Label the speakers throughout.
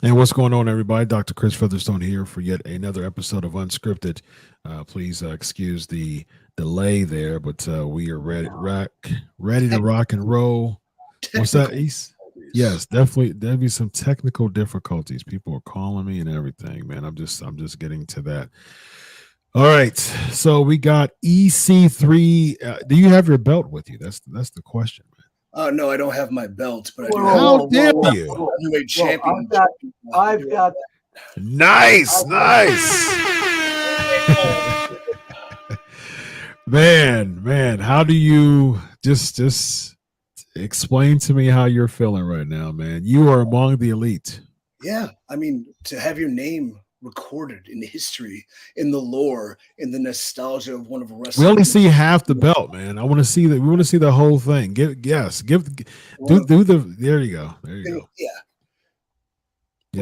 Speaker 1: And what's going on, everybody? Dr. Chris Featherstone here for yet another episode of Unscripted. Please excuse the delay there, but we are ready to rock and roll. What's that,
Speaker 2: Technical
Speaker 1: East?
Speaker 2: difficulties.
Speaker 1: Yes, definitely. There'll be some technical difficulties. People are calling me and everything, man. I'm just getting to that. All right, so we got EC3. Do you have your belt with you? That's the question, man.
Speaker 2: No, I don't have my belt, but I do
Speaker 3: Whoa,
Speaker 2: have
Speaker 1: How
Speaker 3: whoa,
Speaker 1: dare
Speaker 3: whoa, whoa,
Speaker 1: you?
Speaker 3: whoa,
Speaker 2: heavyweight
Speaker 3: whoa!
Speaker 2: champion.
Speaker 3: I've got,
Speaker 1: Nice,
Speaker 3: I've got.
Speaker 1: nice. Man, how do you just explain to me how you're feeling right now, man? You are among the elite.
Speaker 2: Yeah, I mean, to have your name recorded in history, in the lore, in the nostalgia of one of
Speaker 1: We only
Speaker 2: wrestling,
Speaker 1: see half the belt, man. I want to see that. We want to see the whole thing. Give
Speaker 2: one of
Speaker 1: do the. There you go. There you go.
Speaker 2: yeah,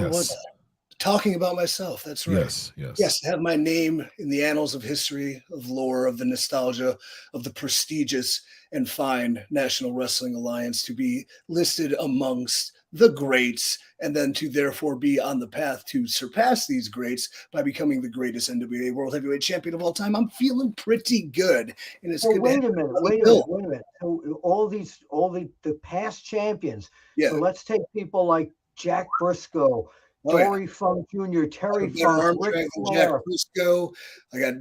Speaker 2: where was
Speaker 1: Yes,
Speaker 2: I? Talking about myself. That's right.
Speaker 1: yes, yes.
Speaker 2: Yes, to have my name in the annals of history, of lore, of the nostalgia, of the prestigious and fine National Wrestling Alliance, to be listed amongst the greats, and then to therefore be on the path to surpass these greats by becoming the greatest NWA World Heavyweight Champion of all time. I'm feeling pretty good, and it's
Speaker 3: Well,
Speaker 2: good to have
Speaker 3: wait a minute,
Speaker 2: another
Speaker 3: wait a
Speaker 2: Bill.
Speaker 3: minute, wait a minute. So all the past champions.
Speaker 2: Yeah.
Speaker 3: So let's take people like Jack Briscoe,
Speaker 2: Oh yeah.
Speaker 3: Dory Funk Jr.,
Speaker 2: A
Speaker 3: Terry
Speaker 2: better
Speaker 3: Funk,
Speaker 2: arm
Speaker 3: Ric
Speaker 2: drag than Jack
Speaker 3: Flair.
Speaker 2: Briscoe. I got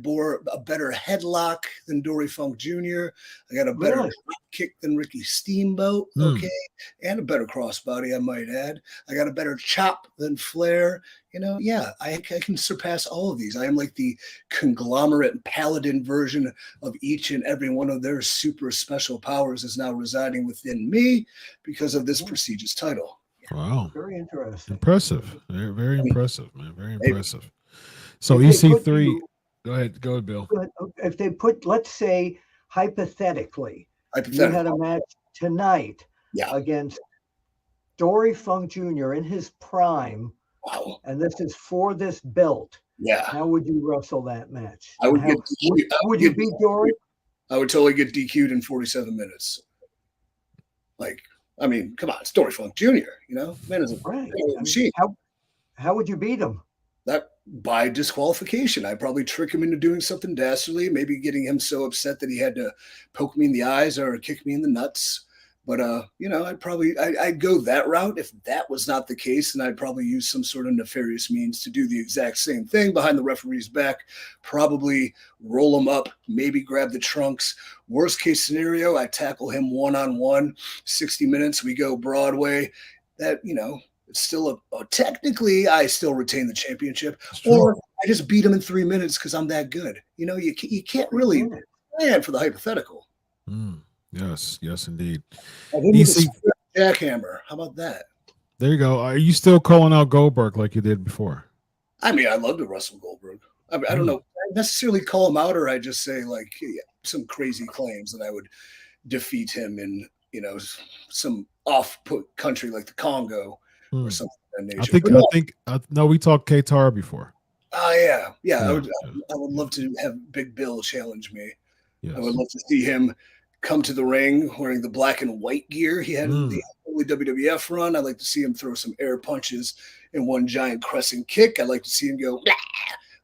Speaker 2: a better headlock than Dory Funk Jr. I got a better
Speaker 3: Really?
Speaker 2: drop kick than Ricky Steamboat.
Speaker 1: Hmm.
Speaker 2: Okay. And a better crossbody, I might add. I got a better chop than Flair. Yeah, I can surpass all of these. I am like the conglomerate paladin version of each and every one of their super special powers is now residing within me because of this prestigious title.
Speaker 1: Wow,
Speaker 3: Very interesting.
Speaker 1: impressive. Very, very
Speaker 2: I mean,
Speaker 1: impressive, man. Very
Speaker 2: maybe.
Speaker 1: impressive. So
Speaker 3: If they put
Speaker 1: EC3.
Speaker 3: you,
Speaker 1: Go ahead, Bill.
Speaker 3: if they put, let's say, hypothetically, you had a
Speaker 2: Hypothetical.
Speaker 3: match tonight
Speaker 2: Yeah.
Speaker 3: against Dory Funk Jr. in his prime,
Speaker 2: Wow.
Speaker 3: and this is for this belt.
Speaker 2: Yeah.
Speaker 3: How would you wrestle that match?
Speaker 2: I would
Speaker 3: How,
Speaker 2: get DQ'd.
Speaker 3: would you beat Dory?
Speaker 2: I would totally get DQ'd in 47 minutes. Like, I mean, come on, it's Dory Funk Jr. Man is a
Speaker 3: Right.
Speaker 2: machine.
Speaker 3: How would you beat him?
Speaker 2: That by disqualification, I'd probably trick him into doing something dastardly, maybe getting him so upset that he had to poke me in the eyes or kick me in the nuts. But I'd go that route. If that was not the case, then I'd probably use some sort of nefarious means to do the exact same thing behind the referee's back. Probably roll him up, maybe grab the trunks. Worst case scenario, I tackle him 1-on-1, 60 minutes. We go Broadway. That it's still technically I still retain the championship, or I just beat him in 3 minutes because I'm that good. You can't really plan for the hypothetical.
Speaker 1: Yes, yes, indeed.
Speaker 2: I hit him with a
Speaker 1: EC,
Speaker 2: square jackhammer. How about that?
Speaker 1: there you go. Are you still calling out Goldberg like you did before?
Speaker 2: I mean, I love to wrestle Goldberg. I don't know I necessarily call him out, or I just say like some crazy claims that I would defeat him in some off-put country like the Congo or something of that nature.
Speaker 1: No, we talked K-Tar before.
Speaker 2: Yeah.
Speaker 1: Yeah,
Speaker 2: I would
Speaker 1: yeah.
Speaker 2: love to have Big Bill challenge me.
Speaker 1: Yes.
Speaker 2: I would love to see him come to the ring wearing the black and white gear he had in the early WWF run. I'd like to see him throw some air punches in one giant crescent kick. I'd like to see him go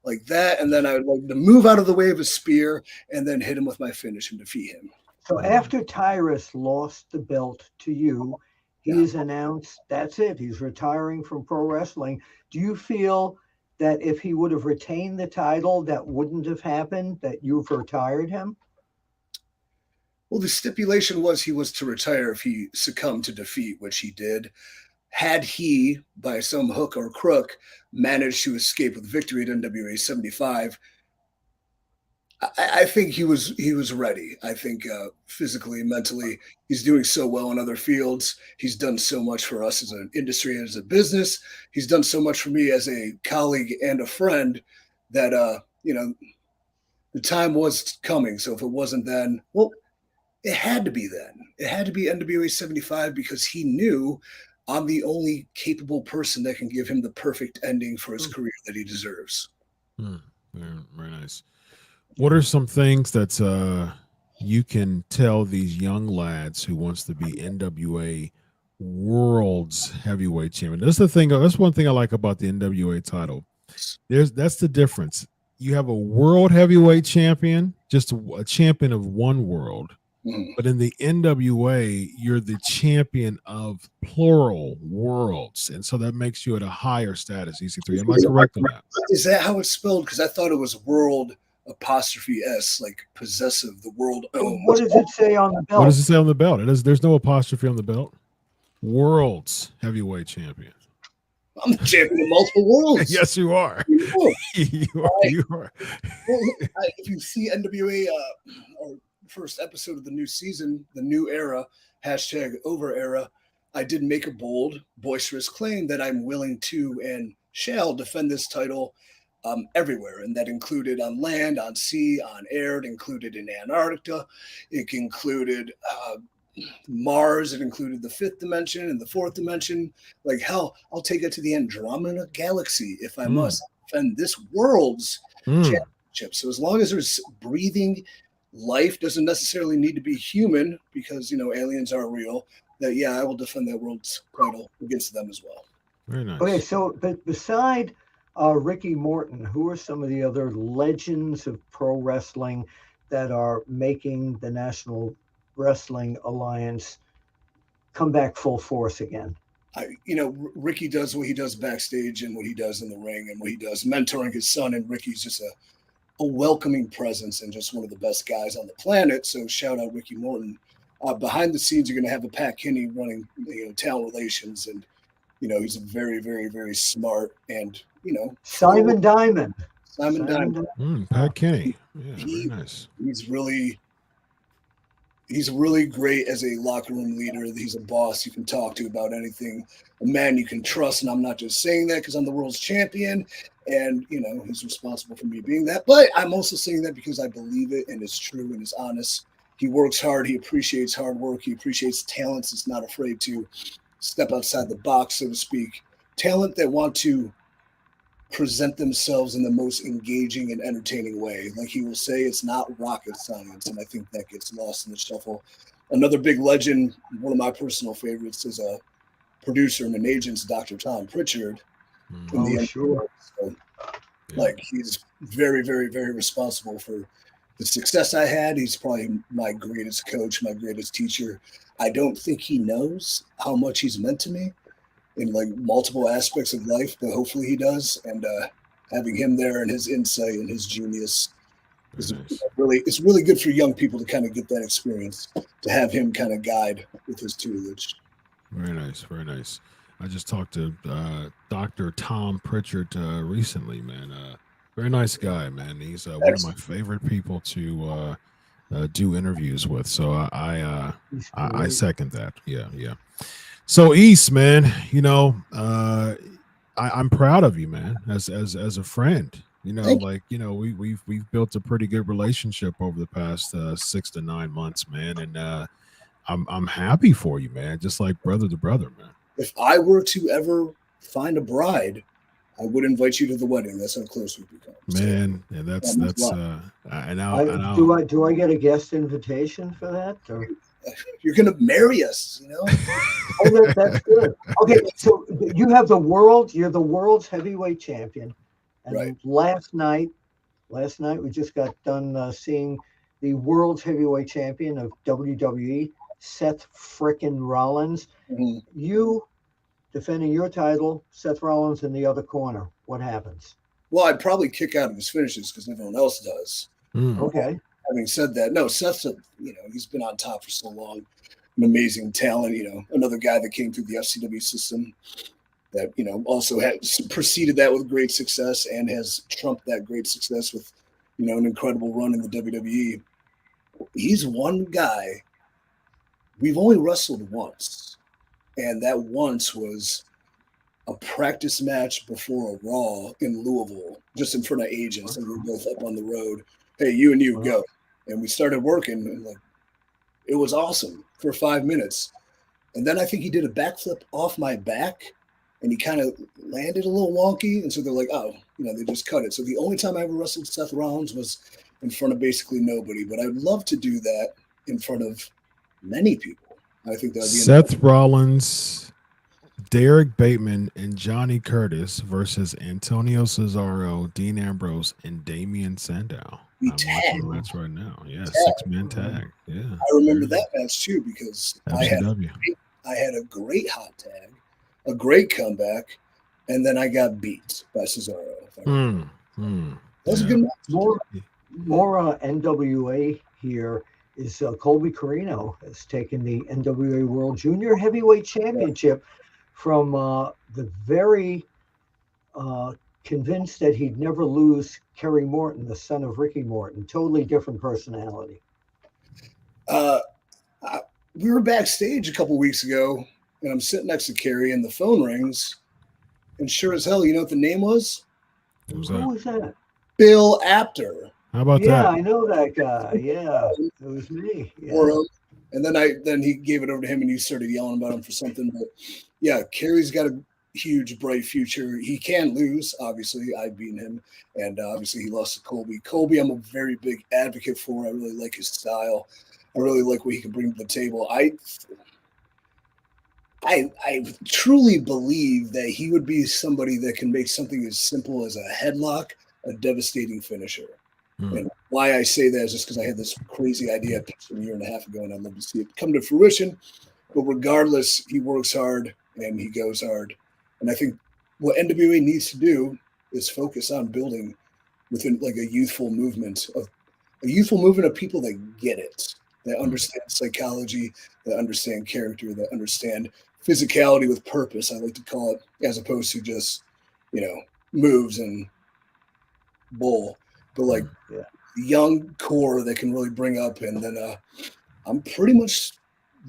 Speaker 2: like that, and then I would like to move out of the way of a spear and then hit him with my finish and defeat him.
Speaker 3: So after Tyrus lost the belt to you, he's announced that's it. He's retiring from pro wrestling. Do you feel that if he would have retained the title, that wouldn't have happened, that you've retired him?
Speaker 2: Well, the stipulation was he was to retire if he succumbed to defeat, which he did. Had he, by some hook or crook, managed to escape with victory at NWA 75, I think he was ready. I think physically, mentally, he's doing so well in other fields. He's done so much for us as an industry and as a business. He's done so much for me as a colleague and a friend that the time was coming. So if it wasn't then, well, it had to be then. It had to be NWA 75 because he knew I'm the only capable person that can give him the perfect ending for his career that he deserves.
Speaker 1: Very, very nice. What are some things that you can tell these young lads who wants to be NWA World's Heavyweight Champion. That's the thing. That's one thing I like about the NWA title. That's the difference. You have a World Heavyweight Champion, just a champion of one world. But in the NWA, you're the champion of plural worlds. And so that makes you at a higher status, EC3. Am I correct on that?
Speaker 2: Is that how it's spelled? Because I thought it was world apostrophe S, like possessive, the world owns.
Speaker 3: What does it say on the belt?
Speaker 1: What does it say on the belt? There's no apostrophe on the belt. World's Heavyweight Champion.
Speaker 2: I'm the champion of multiple worlds.
Speaker 1: Yes, you are. You are.
Speaker 2: Well, if you see NWA or first episode of the new season, the new era, #over era, I did make a bold, boisterous claim that I'm willing to and shall defend this title everywhere. And that included on land, on sea, on air. It included in Antarctica. It included Mars. It included the fifth dimension and the fourth dimension. Like, hell, I'll take it to the Andromeda galaxy if I must defend this world's championship. So as long as there's breathing life, doesn't necessarily need to be human, because, you know, aliens are real, that, yeah, I will defend that world's title against them as well.
Speaker 1: Very nice.
Speaker 3: Okay, so but beside Ricky Morton, who are some of the other legends of pro wrestling that are making the National Wrestling Alliance come back full force again?
Speaker 2: Ricky does what he does backstage and what he does in the ring and what he does mentoring his son, and Ricky's just a welcoming presence and just one of the best guys on the planet. So shout out Ricky Morton. Behind the scenes, you're going to have a Pat Kinney running, talent relations, and he's a very, very, very smart and
Speaker 3: Simon Diamond.
Speaker 1: Pat Kinney. Yeah, very nice.
Speaker 2: He's really great as a locker room leader. He's a boss you can talk to about anything, a man you can trust. And I'm not just saying that because I'm the world's champion and, he's responsible for me being that. But I'm also saying that because I believe it and it's true and it's honest. He works hard. He appreciates hard work. He appreciates talents. He's not afraid to step outside the box, so to speak. Talent that want to present themselves in the most engaging and entertaining way. Like he will say, it's not rocket science, and I think that gets lost in the shuffle. Another big legend, one of my personal favorites, is a producer and an agent's Dr. Tom Pritchard.
Speaker 3: Sure.
Speaker 2: So, he's very, very, very responsible for the success I had. He's probably my greatest coach, my greatest teacher. I don't think he knows how much he's meant to me in multiple aspects of life, but hopefully he does. And having him there and his insight and his genius is it's really good for young people to kind of get that experience, to have him kind of guide with his tutelage.
Speaker 1: Very nice, very nice. I just talked to Dr. Tom Pritchard recently, man. Very nice guy, man. He's one of my favorite people to do interviews with. So I second that. Yeah. So East, man, I'm proud of you, man. As a friend, we've built a pretty good relationship over the past 6 to 9 months, man, and I'm happy for you, man. Just like brother to brother, man.
Speaker 2: If I were to ever find a bride, I would invite you to the wedding. That's how close we've become,
Speaker 1: man. And that's
Speaker 3: do I get a guest invitation for that? Or?
Speaker 2: You're gonna marry us,
Speaker 3: Oh, that's good. Okay, so you have you're the world's heavyweight champion. And
Speaker 2: right.
Speaker 3: Last night we just got done seeing the world's heavyweight champion of WWE, Seth frickin' Rollins.
Speaker 2: Mm-hmm.
Speaker 3: You defending your title, Seth Rollins in the other corner. What happens?
Speaker 2: Well, I'd probably kick out of his finishes because everyone else does.
Speaker 3: Okay.
Speaker 2: Having said that, no, Seth's he's been on top for so long, an amazing talent. Another guy that came through the FCW system that also has preceded that with great success and has trumped that great success with an incredible run in the WWE. He's one guy. We've only wrestled once, and that once was a practice match before a Raw in Louisville, just in front of agents, and we were both up on the road. Hey, you and you go. And we started working, and it was awesome for 5 minutes. And then I think he did a backflip off my back, and he kind of landed a little wonky. And so they're like, oh, they just cut it. So the only time I ever wrestled Seth Rollins was in front of basically nobody. But I'd love to do that in front of many people. I think that would be
Speaker 1: Seth Rollins, Derek Bateman, and Johnny Curtis versus Antonio Cesaro, Dean Ambrose, and Damian Sandow. I'm watching the match right now. Yeah, 6-man tag. Yeah,
Speaker 2: I remember that match too because
Speaker 1: FCW.
Speaker 2: I had a great hot tag, a great comeback, and then I got beat by Cesaro. That was a good match.
Speaker 3: More NWA here is Colby Carino has taken the NWA World Junior Heavyweight Championship from the very convinced that he'd never lose Kerry Morton, the son of Ricky Morton. Totally different personality.
Speaker 2: We were backstage a couple weeks ago, and I'm sitting next to Kerry, and the phone rings, and sure as hell, you know what the name was?
Speaker 1: Who was
Speaker 3: that?
Speaker 2: Bill Apter.
Speaker 1: How about that?
Speaker 3: Yeah, I know that guy. Yeah, it was me. Yeah.
Speaker 2: And then he gave it over to him, and he started yelling about him for something. But yeah, Kerry's got a huge, bright future. He can lose, obviously. I've beaten him, and obviously he lost to Colby. Colby, I'm a very big advocate for. I really like his style. I really like what he can bring to the table. I truly believe that he would be somebody that can make something as simple as a headlock a devastating finisher. And why I say that is just because I had this crazy idea I pitched a year and a half ago, and I'd love to see it come to fruition. But regardless, he works hard and he goes hard. And I think what NWA needs to do is focus on building within like a youthful movement of people that get it, that understand psychology, that understand character, that understand physicality with purpose, I like to call it, as opposed to just, moves and bull. But like young core that can really bring up, and then I'm pretty much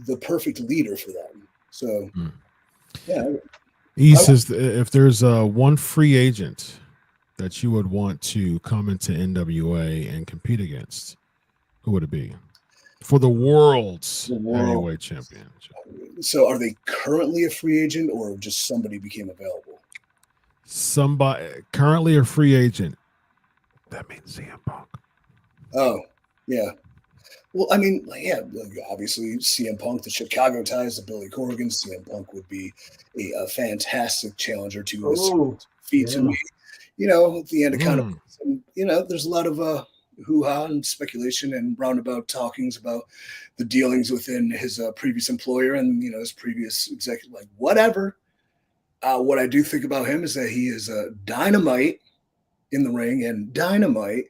Speaker 2: the perfect leader for them. So
Speaker 1: he says if there's one free agent that you would want to come into NWA and compete against, who would it be for the world's heavyweight championship?
Speaker 2: So are they currently a free agent, or just somebody became available?
Speaker 1: Somebody currently a free agent. That means CM Punk.
Speaker 2: Oh, yeah. Well, I mean, obviously CM Punk, the Chicago ties, the Billy Corgan, CM Punk would be a fantastic challenger to his feet to me. At the end of kind of, there's a lot of hoo-ha and speculation and roundabout talkings about the dealings within his previous employer and, his previous executive, like whatever. What I do think about him is that he is dynamite in the ring and dynamite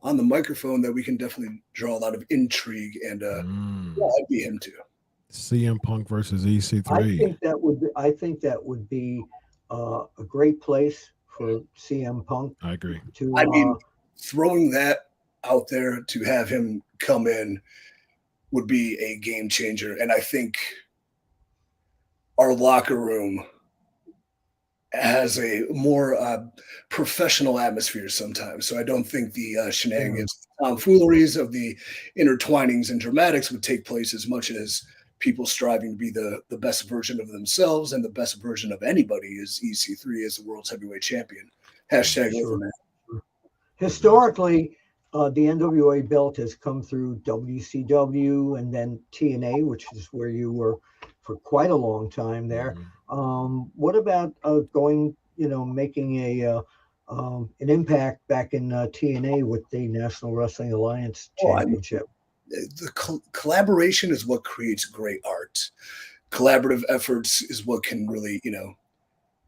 Speaker 2: on the microphone that we can definitely draw a lot of intrigue, and I'd be him too.
Speaker 1: CM Punk versus EC3.
Speaker 3: I think that would be a great place for CM Punk.
Speaker 1: I agree.
Speaker 2: Throwing that out there to have him come in would be a game changer, and I think our locker room has a more professional atmosphere sometimes. So I don't think the shenanigans, tomfooleries of the intertwinings and dramatics would take place as much as people striving to be the best version of themselves, and the best version of anybody is EC3 as the world's heavyweight champion. #Overman.
Speaker 3: Historically, the NWA belt has come through WCW and then TNA, which is where you were for quite a long time there. What about making an impact back in TNA with the National Wrestling Alliance Championship?
Speaker 2: The collaboration is what creates great art. Collaborative efforts is what can really,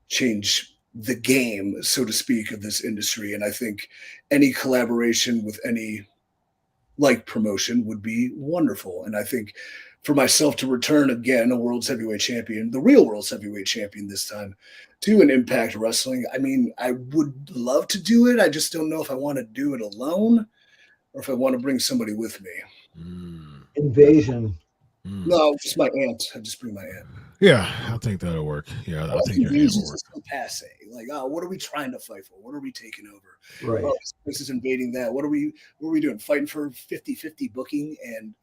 Speaker 2: change the game, so to speak, of this industry. And I think any collaboration with any promotion would be wonderful. And I think for myself to return again, a world's heavyweight champion, the real world's heavyweight champion this time, to an Impact Wrestling, I mean, I would love to do it. I just don't know if I want to do it alone or if I want to bring somebody with me.
Speaker 3: Invasion.
Speaker 2: No, just my aunt. I just bring my aunt.
Speaker 1: Yeah, I think that'll work. Yeah, I think your aunt will work.
Speaker 2: So passe. Like, what are we trying to fight for? What are we taking over?
Speaker 3: Right.
Speaker 2: This is invading that. What are we doing? Fighting for 50-50 booking, and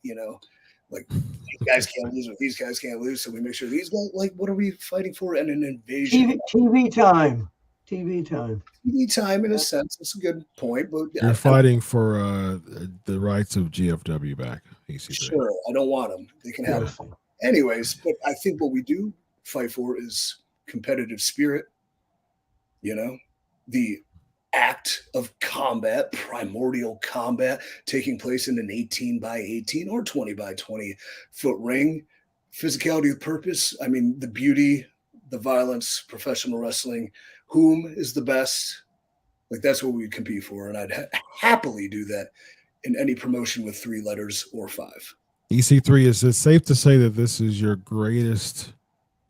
Speaker 2: like these guys can't lose or these guys can't lose, so we make sure these guys, what are we fighting for? And an invasion.
Speaker 3: TV time
Speaker 2: in a sense. That's a good point. But
Speaker 1: you're fighting for the rights of GFW back. EC3.
Speaker 2: Sure, I don't want them. They can have them. Anyways, but I think what we do fight for is competitive spirit, the act of combat, primordial combat taking place in an 18 by 18 or 20 by 20 foot ring, physicality with purpose. I mean, the beauty, the violence, professional wrestling, whom is the best. Like, that's what we would compete for. And I'd happily do that in any promotion with 3 letters or 5.
Speaker 1: EC3, is it safe to say that this is your greatest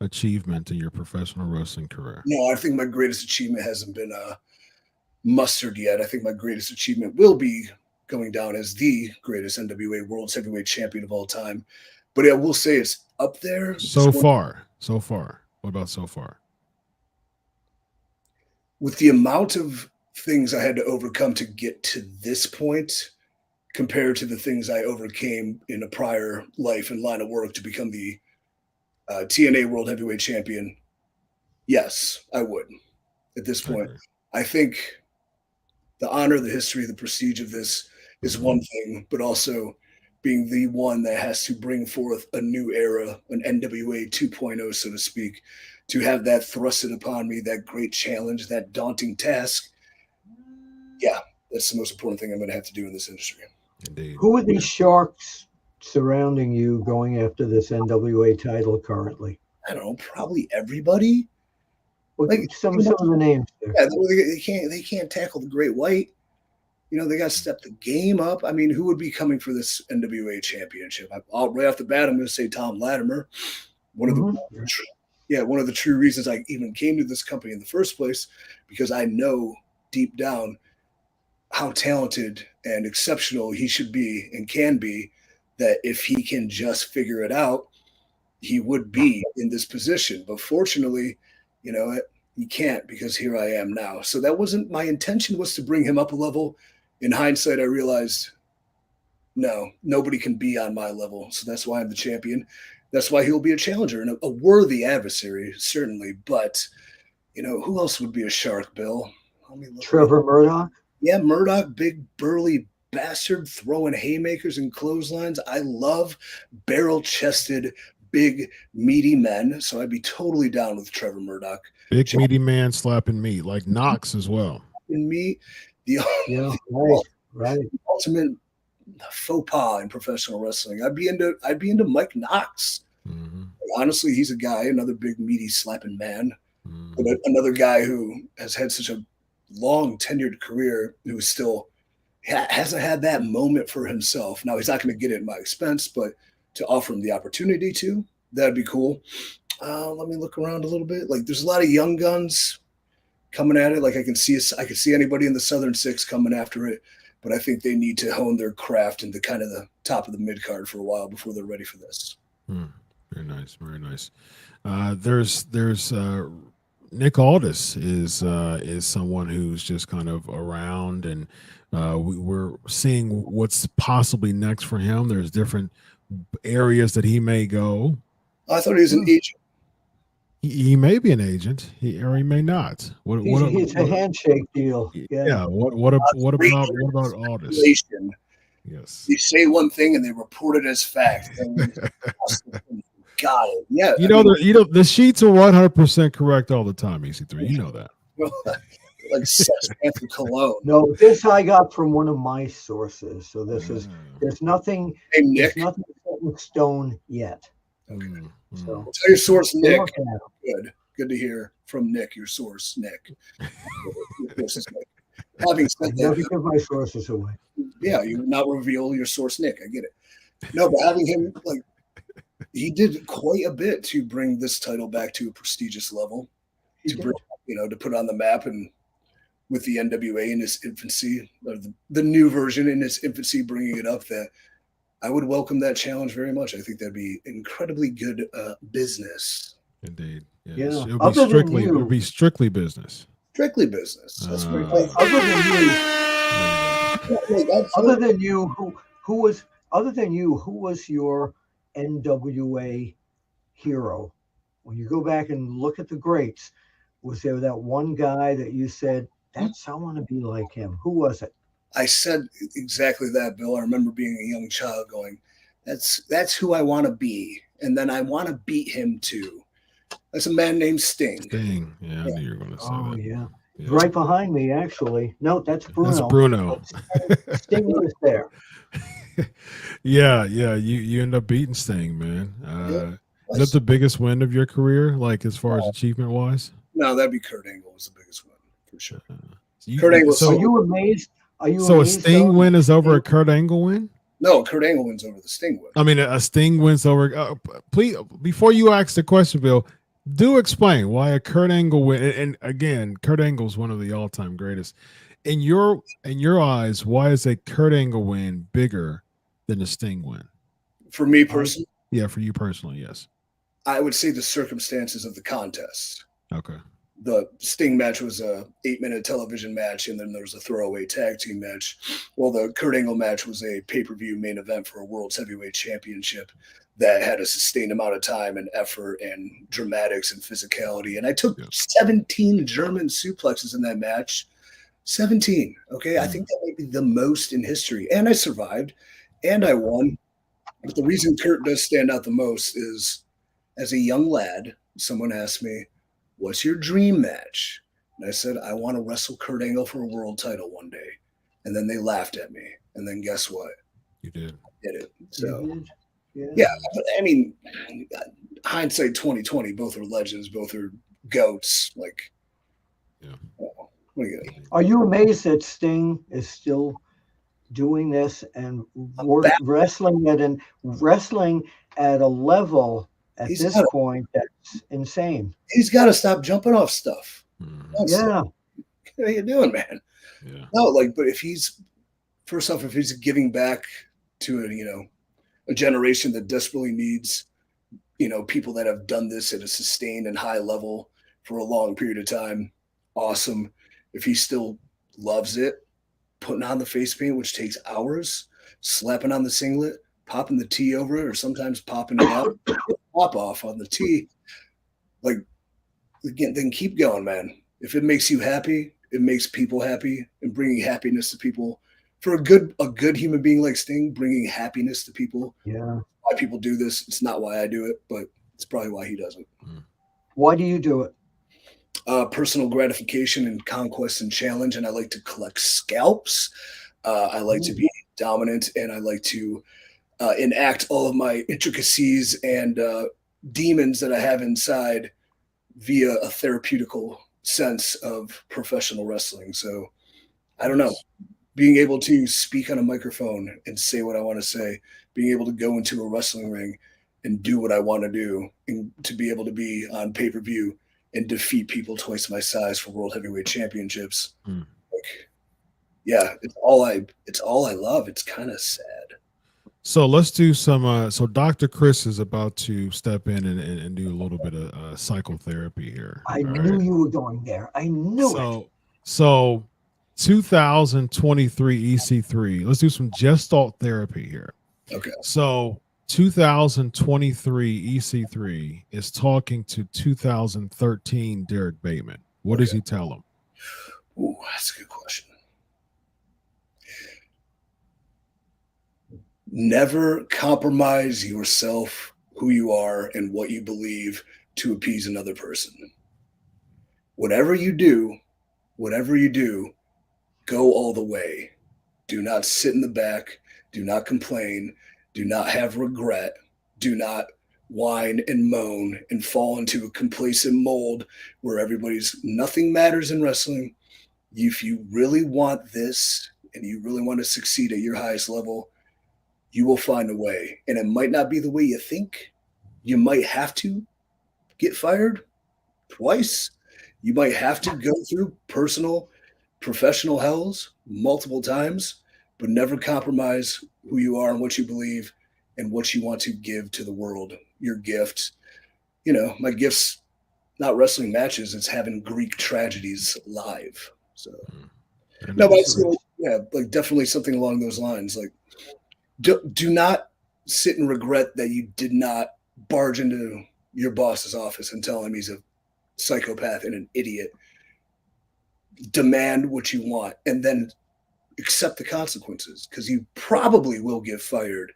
Speaker 1: achievement in your professional wrestling career?
Speaker 2: No, I think my greatest achievement hasn't been mustered yet. I think my greatest achievement will be going down as the greatest NWA World Heavyweight Champion of all time. But I will say it's up there.
Speaker 1: So far. What about so far?
Speaker 2: With the amount of things I had to overcome to get to this point, compared to the things I overcame in a prior life and line of work to become the TNA World Heavyweight Champion, yes, I would. At this point, I think the honor, the history, the prestige of this is one thing, but also being the one that has to bring forth a new era, an NWA 2.0, so to speak, to have that thrusted upon me, that great challenge, that daunting task. Yeah, that's the most important thing I'm going to have to do in this industry.
Speaker 1: Indeed.
Speaker 3: Who are these sharks surrounding you going after this NWA title currently?
Speaker 2: I don't know, probably everybody.
Speaker 3: Like some of the names there.
Speaker 2: Yeah, they can't tackle the Great White. They got to step the game up. I mean, who would be coming for this NWA championship? Right off the bat, I'm going to say Tom Latimer. One of the true reasons I even came to this company in the first place, because I know deep down how talented and exceptional he should be and can be, that if he can just figure it out, he would be in this position. But fortunately, he can't, because here I am now. So that wasn't my intention, was to bring him up a level. In hindsight, I realized, no, nobody can be on my level. So that's why I'm the champion. That's why he'll be a challenger and a worthy adversary, certainly. But, who else would be a shark, Bill?
Speaker 3: Trevor Murdoch?
Speaker 2: Yeah, Murdoch, big, burly bastard, throwing haymakers and clotheslines. I love barrel-chested, big, meaty men. So I'd be totally down with Trevor Murdoch.
Speaker 1: Big, meaty man slapping meat, like Knox as well.
Speaker 2: And me,
Speaker 3: right.
Speaker 2: ultimate faux pas in professional wrestling. I'd be into Mike Knox.
Speaker 1: Mm-hmm.
Speaker 2: Honestly, he's a guy, another big, meaty, slapping man.
Speaker 1: Mm-hmm.
Speaker 2: But another guy who has had such a long tenured career, who still hasn't had that moment for himself. Now, he's not going to get it at my expense, but to offer him the opportunity to, that'd be cool. Let me look around a little bit. Like, there's a lot of young guns coming at it. Like, I can see anybody in the Southern Six coming after it, but I think they need to hone their craft into kind of the top of the mid card for a while before they're ready for this.
Speaker 1: Very nice, very nice. There's Nick Aldis is someone who's just kind of around, and we're seeing what's possibly next for him. There's different areas that he may go.
Speaker 2: I thought he was an agent.
Speaker 1: He may be an agent, or he may not.
Speaker 3: It's a handshake deal.
Speaker 1: Yeah. What about Aldis? Yes.
Speaker 2: You say one thing and they report it as fact. Got it. Yeah.
Speaker 1: The sheets are 100% correct all the time, EC3. You know that.
Speaker 2: Like Stanford Cologne.
Speaker 3: No, this I got from one of my sources. So there's nothing.
Speaker 2: Hey, Nick.
Speaker 3: There's nothing set in stone yet.
Speaker 2: Okay. So tell your source, Nick. Good to hear from Nick, your source, Nick. Having said that,
Speaker 3: never give my sources away.
Speaker 2: Yeah, you would not reveal your source, Nick. I get it. No, but having him, he did quite a bit to bring this title back to a prestigious level, to put on the map, and with the NWA in its infancy, or the new version in its infancy, bringing it up, that I would welcome that challenge very much. I think that'd be incredibly good business.
Speaker 1: Indeed. Yes.
Speaker 3: Yeah.
Speaker 1: It would be strictly business.
Speaker 2: Strictly business. That's pretty cool.
Speaker 3: Other than you, who was your NWA hero? When you go back and look at the greats, was there that one guy that you said, I want to be like him? Who was it?
Speaker 2: I said exactly that, Bill. I remember being a young child going, that's who I want to be. and then I want to beat him too. That's a man named Sting.
Speaker 1: Sting. Yeah, I knew you were going to say
Speaker 3: Oh,
Speaker 1: that.
Speaker 3: yeah.
Speaker 1: Yeah.
Speaker 3: Right behind me, actually. No, that's Bruno.
Speaker 1: That's Bruno.
Speaker 3: Sting was there.
Speaker 1: Yeah. You end up beating Sting, man. Is that the biggest win of your career, like as far as achievement wise?
Speaker 2: No, that'd be Kurt Angle was the biggest win for sure.
Speaker 1: Kurt Angle.
Speaker 3: So, are you amazed? Are you
Speaker 1: so
Speaker 3: amazed?
Speaker 1: A Sting win is over a Kurt Angle win?
Speaker 2: No, Kurt Angle wins over the Sting win.
Speaker 1: I mean, a Sting wins over. Please, before you ask the question, Bill, do explain why a Kurt Angle win. And again, Kurt Angle is one of the all-time greatest. In your eyes, why is a Kurt Angle win bigger than a Sting win?
Speaker 2: For me personally?
Speaker 1: Yeah, for you personally, yes.
Speaker 2: I would say the circumstances of the contest.
Speaker 1: Okay.
Speaker 2: The Sting match was a 8-minute television match, and then there was a throwaway tag team match. Well, the Kurt Angle match was a pay-per-view main event for a World Heavyweight Championship that had a sustained amount of time and effort and dramatics and physicality. And I took 17 German suplexes in that match. 17. Okay. I think that might be the most in history. And I survived and I won. But the reason Kurt does stand out the most is as a young lad, someone asked me, "What's your dream match?" And I said, "I want to wrestle Kurt Angle for a world title one day." And then they laughed at me. And then guess what?
Speaker 1: You did.
Speaker 2: I did it. So
Speaker 3: Yeah.
Speaker 2: yeah, but I mean, hindsight 2020, both are legends, both are goats. Like,
Speaker 1: yeah.
Speaker 2: What are you gonna do?
Speaker 3: Are you amazed that Sting is still doing this and wrestling at a level at this point that's insane?
Speaker 2: He's got to stop jumping off stuff.
Speaker 3: Yeah.
Speaker 2: What are you doing, man?
Speaker 1: Yeah.
Speaker 2: No, like, but if he's giving back to a generation that desperately needs, people that have done this at a sustained and high level for a long period of time, awesome. If he still loves it, putting on the face paint, which takes hours, slapping on the singlet, popping the tee over it, or sometimes popping it out, pop off on the tee, like, again, then keep going, man. If it makes you happy, it makes people happy, and bringing happiness to people. For a good human being like Sting, bringing happiness to people.
Speaker 3: Yeah.
Speaker 2: Why people do this, it's not why I do it, but it's probably why he does it.
Speaker 3: Why do you do it?
Speaker 2: Personal gratification and conquest and challenge, and I like to collect scalps. I like to be dominant, and I like to enact all of my intricacies and demons that I have inside via a therapeutical sense of professional wrestling. So I don't know. Being able to speak on a microphone and say what I want to say, being able to go into a wrestling ring and do what I want to do, and to be able to be on pay-per-view and defeat people twice my size for World Heavyweight Championships. Like, yeah, it's all I love. It's kind of sad.
Speaker 1: So let's do some. So Dr. Chris is about to step in and do a little bit of psychotherapy here.
Speaker 3: I knew you were going there. I knew it.
Speaker 1: So 2023 EC3. Let's do some Gestalt therapy here.
Speaker 2: Okay.
Speaker 1: So 2023 EC3 is talking to 2013 Derek Bateman. What does he tell him?
Speaker 2: Ooh, that's a good question. Never compromise yourself, who you are, and what you believe to appease another person. Whatever you do, go all the way. Do not sit in the back. Do not complain. Do not have regret. Do not whine and moan and fall into a complacent mold where nothing matters in wrestling. If you really want this and you really want to succeed at your highest level, you will find a way. And it might not be the way you think. You might have to get fired twice. You might have to go through professional hells multiple times, but never compromise who you are and what you believe and what you want to give to the world. Your gift. My gift's not wrestling matches, it's having Greek tragedies live. So no, but like definitely something along those lines. Like do not sit and regret that you did not barge into your boss's office and tell him he's a psychopath and an idiot. Demand what you want and then accept the consequences, because you probably will get fired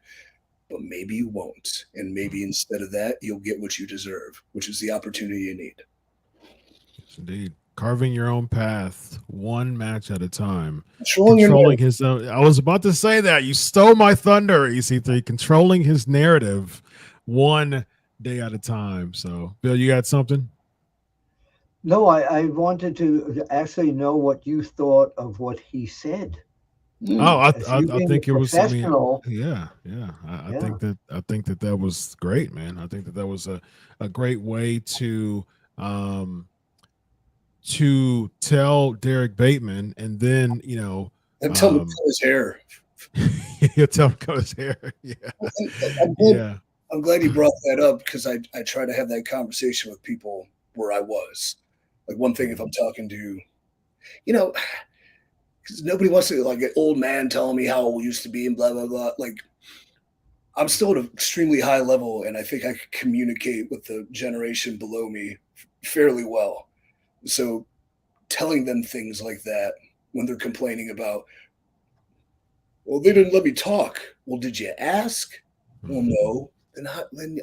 Speaker 2: but maybe you won't. And maybe instead of that, you'll get what you deserve, which is the opportunity you need.
Speaker 1: Yes, indeed. Carving your own path, one match at a time.
Speaker 2: Controlling
Speaker 1: his own. I was about to say that. You stole my thunder, EC3. Controlling his narrative one day at a time. So, Bill, you got something?
Speaker 3: No, I wanted to actually know what you thought of what he said.
Speaker 1: Oh, I
Speaker 3: As you being
Speaker 1: think
Speaker 3: a
Speaker 1: it was. I mean,
Speaker 3: professional,
Speaker 1: yeah. I think that was great, man. I think that was a great way to tell Derek Bateman, and then
Speaker 2: and tell him to cut his hair.
Speaker 1: you tell him to cut his hair. Yeah,
Speaker 2: I'm glad you brought that up, because I try to have that conversation with people where I was. Like, one thing, if I'm talking to, because nobody wants to, like, an old man telling me how it used to be and blah, blah, blah. Like, I'm still at an extremely high level, and I think I could communicate with the generation below me fairly well. So telling them things like that when they're complaining about, well, they didn't let me talk. Well, did you ask? Well, no. Then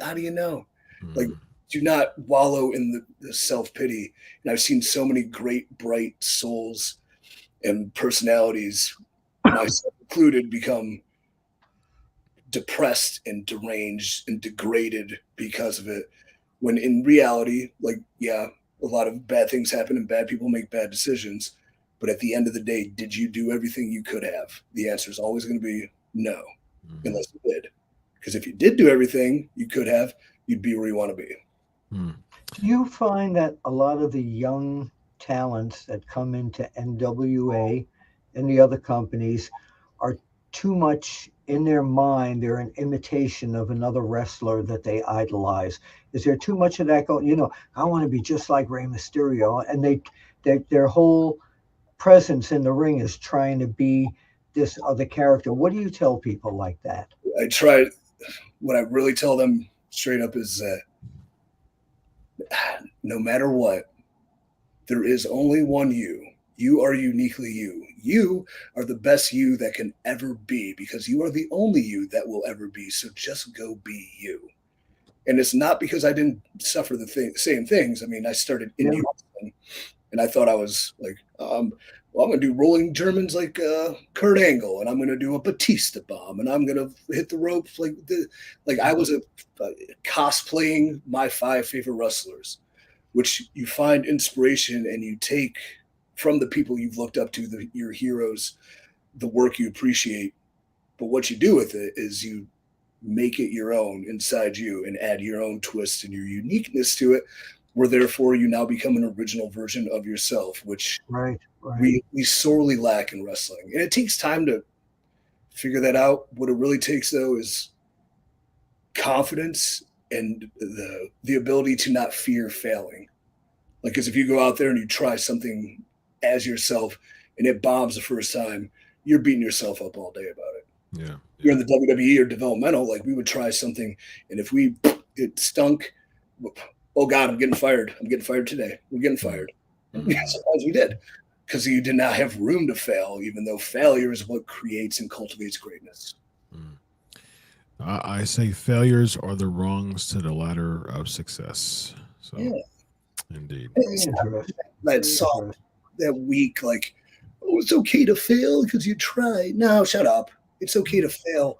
Speaker 2: how do you know? Like, do not wallow in the self-pity. And I've seen so many great, bright souls and personalities, myself included, become depressed and deranged and degraded because of it. When in reality, like, yeah, a lot of bad things happen and bad people make bad decisions. But at the end of the day, did you do everything you could have? The answer is always going to be no, unless you did. Because if you did do everything you could have, you'd be where you want to be.
Speaker 3: Do you find that a lot of the young talents that come into NWA and the other companies are too much in their mind? They're an imitation of another wrestler that they idolize. Is there too much of that going? I want to be just like Rey Mysterio, and their whole presence in the ring is trying to be this other character. What do you tell people like that?
Speaker 2: I try. What I really tell them straight up is that no matter what, there is only one you. You are uniquely you. You are the best you that can ever be, because you are the only you that will ever be. So just go be you. And it's not because I didn't suffer the same things. I mean, I started in wrestling, and I thought I was like, I'm going to do rolling Germans like Kurt Angle, and I'm going to do a Batista bomb, and I'm going to hit the ropes like I was cosplaying my 5 favorite wrestlers, which you find inspiration and you take from the people you've looked up to, your heroes, the work you appreciate. But what you do with it is you make it your own inside you and add your own twist and your uniqueness to it, where therefore you now become an original version of yourself, which we sorely lack in wrestling. And it takes time to figure that out. What it really takes, though, is confidence and the ability to not fear failing. Like, because if you go out there and you try something as yourself and it bombs the first time, you're beating yourself up all day about it.
Speaker 1: Yeah.
Speaker 2: You're in the WWE or developmental, like, we would try something, and if it stunk, oh God, I'm getting fired. I'm getting fired today. We're getting fired. Sometimes we did, because you did not have room to fail, even though failure is what creates and cultivates greatness.
Speaker 1: I say failures are the rungs to the ladder of success. So, yeah. Indeed.
Speaker 2: That soft, that weak, like, oh, it's okay to fail because you tried. No, shut up. It's okay to fail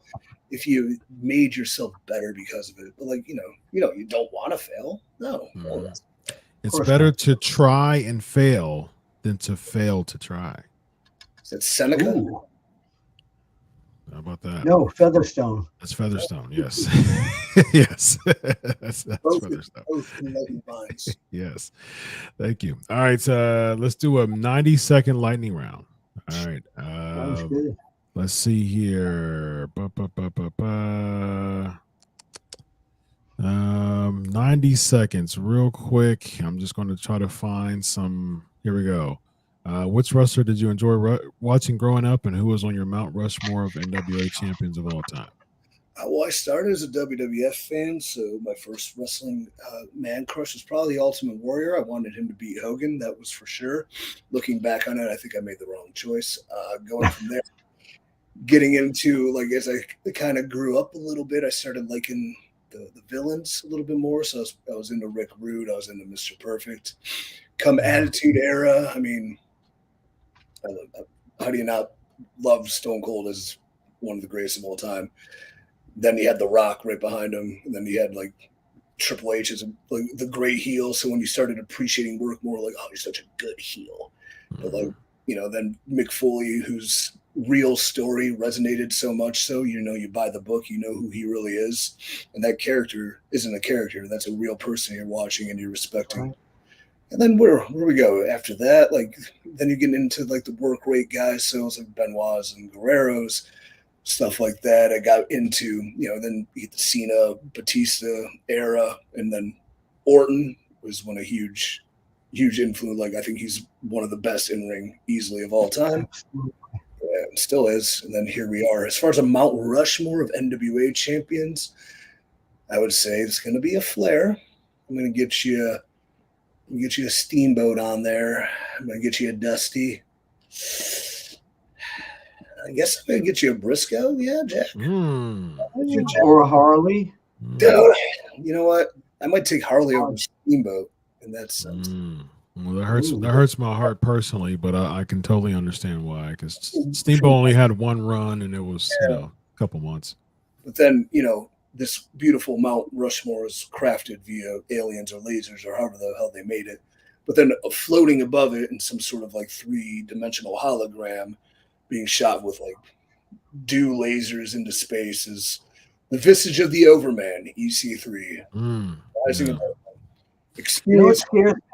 Speaker 2: if you made yourself better because of it. But, like, you don't want to fail. No.
Speaker 1: It's better to try and fail than to fail to try.
Speaker 2: Is that Seneca?
Speaker 3: Ooh.
Speaker 1: How about that?
Speaker 3: No, Featherstone.
Speaker 1: That's Featherstone. Yes. Yes. That's Featherstone. Yes. Thank you. All right. Let's do a 90-second lightning round. All right.
Speaker 3: Sounds good.
Speaker 1: Let's see here. 90 seconds, real quick. I'm just going to try to find some. Here we go. Which wrestler did you enjoy watching growing up, and who was on your Mount Rushmore of NWA champions of all time?
Speaker 2: Well, I started as a WWF fan, so my first wrestling man crush was probably the Ultimate Warrior. I wanted him to beat Hogan, that was for sure. Looking back on it, I think I made the wrong choice. Going from there, getting into, like, as I kind of grew up a little bit, I started liking the villains a little bit more. So I was into Rick Rude. I was into Mr. Perfect. Come Attitude Era. I mean, how do you not love Stone Cold as one of the greatest of all time? Then you had The Rock right behind him, and then you had like Triple H as like the great heel. So when you started appreciating work more, like, oh, he's such a good heel. But like, then Mick Foley, whose real story resonated so much so, you buy the book, you know who he really is, and that character isn't a character. That's a real person you're watching and you're respecting. Right. And then where we go after that, like then you get into like the work rate guys, so it's like Benoit's and Guerrero's, stuff like that. I got into, then you get the Cena, Batista era, and then Orton was one of huge influence. Like I think he's one of the best in ring easily of all time. Yeah, still is. And then here we are. As far as a Mount Rushmore of NWA champions, I would say it's going to be a Flair. I'm going to get you a Steamboat on there. I'm going to get you a Dusty. I guess I'm going to get you a Briscoe. Yeah, Jack.
Speaker 3: Or a Harley.
Speaker 2: Dude, you know what? I might take Harley over Steamboat in that sense.
Speaker 1: Well, that hurts my heart personally, but I can totally understand why. Because Steamboat only had one run, and it was a couple months.
Speaker 2: But then this beautiful Mount Rushmore is crafted via aliens or lasers or however the hell they made it. But then floating above it in some sort of like 3-dimensional hologram, being shot with like dew lasers into space, is the visage of the Overman, EC3. Rising above.
Speaker 3: Experience.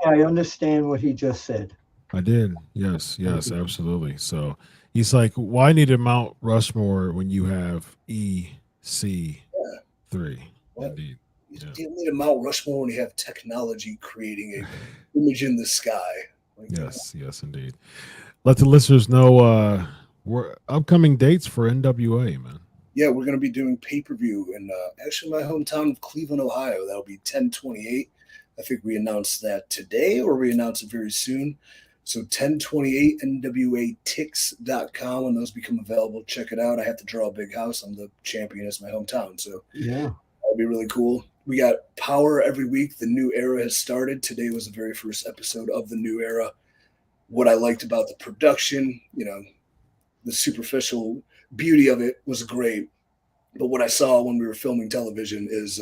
Speaker 3: I understand what he just said.
Speaker 1: I did. Yes, absolutely. So he's like, why need a Mount Rushmore when you have EC3? Yeah. Indeed.
Speaker 2: You don't need a Mount Rushmore when you have technology creating an image in the sky.
Speaker 1: Yes, indeed. Let the listeners know we're upcoming dates for NWA, man.
Speaker 2: Yeah, we're going to be doing pay-per-view in actually my hometown of Cleveland, Ohio. That'll be 10/28. I think we announced that today, or we announced it very soon. So 10/28 NWATix.com. When those become available, check it out. I have to draw a big house. I'm the champion. It's my hometown. So
Speaker 3: yeah,
Speaker 2: that'll be really cool. We got Power every week. The new era has started. Today was the very first episode of the new era. What I liked about the production, the superficial beauty of it was great. But what I saw when we were filming television is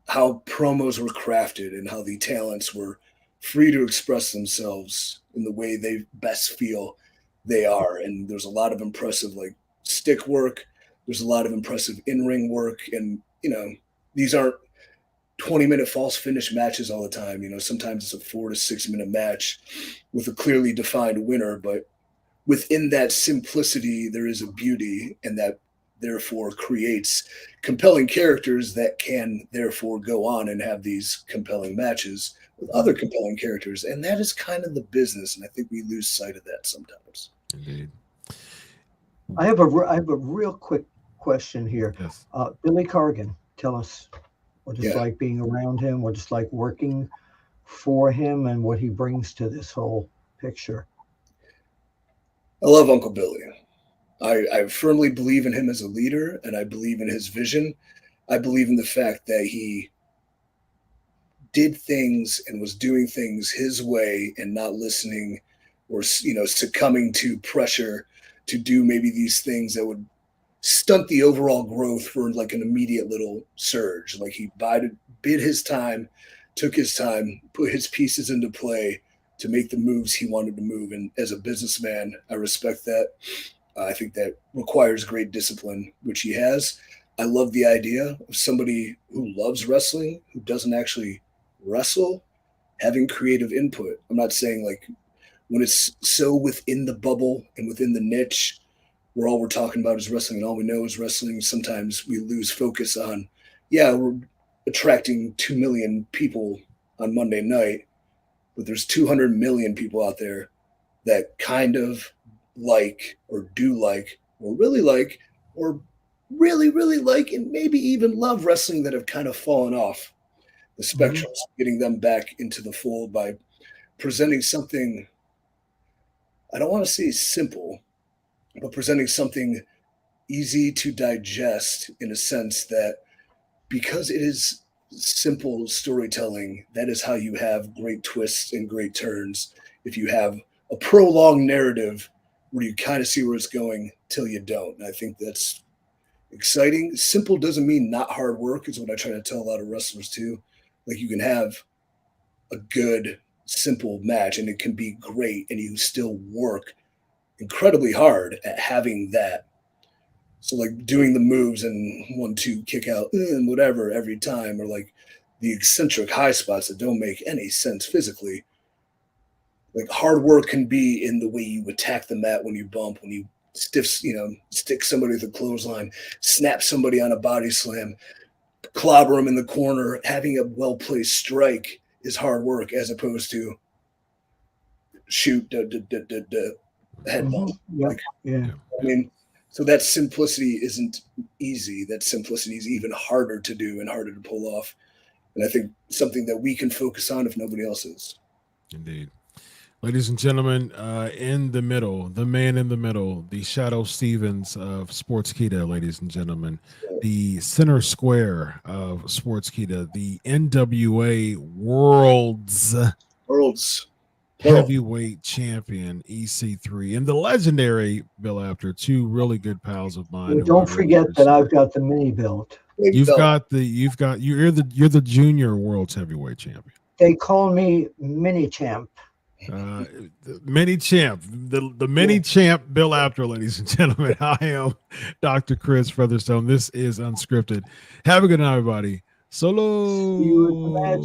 Speaker 2: how promos were crafted and how the talents were free to express themselves in the way they best feel they are. And there's a lot of impressive like stick work. There's a lot of impressive in-ring work. And, these aren't 20-minute false finish matches all the time. Sometimes it's a 4 to 6 minute match with a clearly defined winner, but within that simplicity, there is a beauty, and that therefore creates compelling characters that can therefore go on and have these compelling matches with other compelling characters. And that is kind of the business. And I think we lose sight of that sometimes.
Speaker 1: Indeed.
Speaker 3: I have a real quick question here.
Speaker 1: Yes.
Speaker 3: Billy Corgan, tell us what it's like being around him, what it's like working for him, and what he brings to this whole picture.
Speaker 2: I love Uncle Billy. I firmly believe in him as a leader, and I believe in his vision. I believe in the fact that he did things and was doing things his way and not listening or, succumbing to pressure to do maybe these things that would stunt the overall growth for like an immediate little surge. Like he bid his time, took his time, put his pieces into play to make the moves he wanted to move. And as a businessman, I respect that. I think that requires great discipline, which he has. I love the idea of somebody who loves wrestling, who doesn't actually wrestle, having creative input. I'm not saying like when it's so within the bubble and within the niche where all we're talking about is wrestling and all we know is wrestling, sometimes we lose focus on, we're attracting 2 million people on Monday night, but there's 200 million people out there that kind of like or do like or really like or really, really like and maybe even love wrestling that have kind of fallen off the spectrum, getting them back into the fold by presenting something, I don't want to say simple, but presenting something easy to digest in a sense that because it is simple storytelling, that is how you have great twists and great turns. If you have a prolonged narrative where you kind of see where it's going till you don't. And I think that's exciting. Simple doesn't mean not hard work, is what I try to tell a lot of wrestlers too. Like you can have a good, simple match and it can be great and you still work incredibly hard at having that. So like doing the moves and 1-2 kick out and whatever every time, or like the eccentric high spots that don't make any sense physically. Like hard work can be in the way you attack the mat when you bump, when you stick somebody with a clothesline, snap somebody on a body slam, clobber them in the corner. Having a well-placed strike is hard work as opposed to shoot, head bump.
Speaker 3: Yep.
Speaker 2: Like,
Speaker 3: Yeah.
Speaker 2: I mean, so that simplicity isn't easy. That simplicity is even harder to do and harder to pull off. And I think something that we can focus on if nobody else is.
Speaker 1: Indeed. Ladies and gentlemen, in the middle, the man in the middle, the Shadow Stevens of Sportskeeda, ladies and gentlemen, the center square of Sportskeeda, the NWA World's Heavyweight Champion, EC3, and the legendary Bill Apter, two really good pals of mine.
Speaker 3: Well, don't forget that I've got the mini belt.
Speaker 1: You're the junior World's Heavyweight Champion.
Speaker 3: They call me Mini Champ.
Speaker 1: Mini champ, the mini champ, Bill Apter, ladies and gentlemen. I am Dr. Chris Featherstone. This is UnSKripted. Have a good night, everybody. Solo.
Speaker 3: See you at the match.